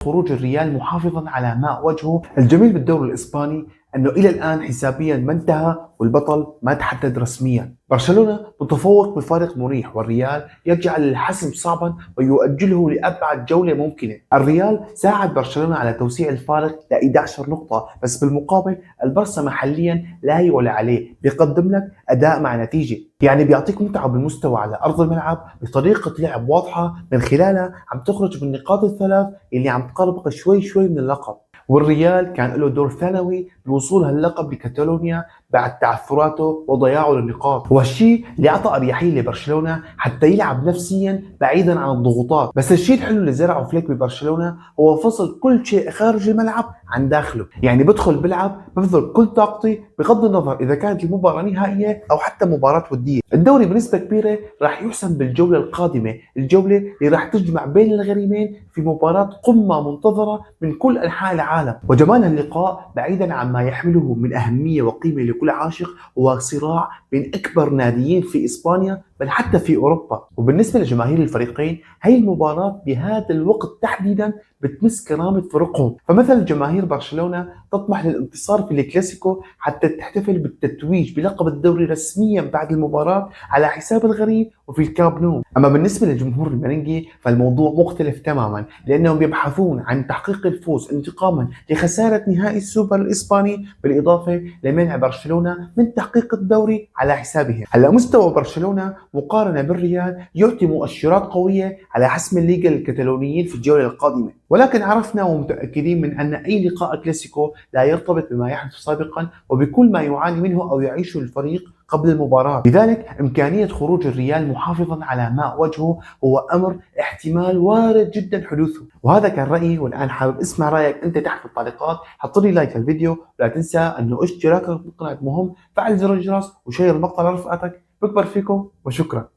خروج الريال محافظا على ماء وجهه. الجميل بالدوري الإسباني أنه إلى الآن حسابيا ما انتهى والبطل ما تحدد رسميا. برشلونة متفوق بفارق مريح، والريال يجعل الحسم صعبا ويؤجله لأبعد جولة ممكنة. الريال ساعد برشلونة على توسيع الفارق ل 11 نقطة، بس بالمقابل البرسا محليا لا يعلى عليه، بيقدم لك أداء مع نتيجة، يعني بيعطيك متعة بالمستوى على أرض الملعب بطريقة لعب واضحة من خلالها عم تخرج بالنقاط الثلاث اللي عم تقربك شوي شوي من اللقب. والريال كان له دور ثانوي بوصول هاللقب لكاتالونيا بعد تعثراته وضياعه للنقاط، وهالشيء اللي اعطى اريحيه لبرشلونه حتى يلعب نفسيا بعيدا عن الضغوطات. بس الشيء الحلو اللي زرعه فليك ببرشلونه هو فصل كل شيء خارج الملعب عن داخله، يعني بدخل بلعب ببذل كل طاقتي بغض النظر اذا كانت المباراه نهائيه او حتى مباراه وديه. الدوري بنسبه كبيره راح يحسم بالجوله القادمه، الجوله اللي راح تجمع بين الغريمين في مباراه قمه منتظره من كل انحاء العالم. وجمال اللقاء بعيدا عن ما يحمله من اهميه وقيمه لكل عاشق هو صراع بين اكبر ناديين في اسبانيا بل حتى في اوروبا. وبالنسبه لجماهير الفريقين هي المباراه بهذا الوقت تحديدا بتمس كرامه فرقهم. فمثلا جماهير برشلونه تطمح للانتصار في الكلاسيكو حتى تحتفل بالتتويج بلقب الدوري رسميا بعد المباراه على حساب الغريم وفي الكامب نو. اما بالنسبه للجمهور المرنجي فالموضوع مختلف تماما، لانهم يبحثون عن تحقيق الفوز انتقاما لخساره نهائي السوبر الاسباني، بالاضافه لمنع برشلونه من تحقيق الدوري على حسابهم. هلا مستوى برشلونه مقارنه بالريال يعطي مؤشرات قويه على حسم الليغا للكتالونيين في الجوله القادمه، ولكن عرفنا ومتاكدين من ان اي لقاء كلاسيكو لا يرتبط بما يحدث سابقا وبكل ما يعاني منه او يعيشه الفريق قبل المباراة. لذلك إمكانية خروج الريال محافظا على ماء وجهه هو أمر احتمال وارد جدا حدوثه. وهذا كان رأيي، والآن حابب اسمع رأيك أنت تحت في التعليقات. حط لي لايك للفيديو، ولا تنسى أنه اشتراكك بالقناة مهم، فعل زر الجرس وشير المقطع لرفقاتك. بكبر فيكم وشكرا.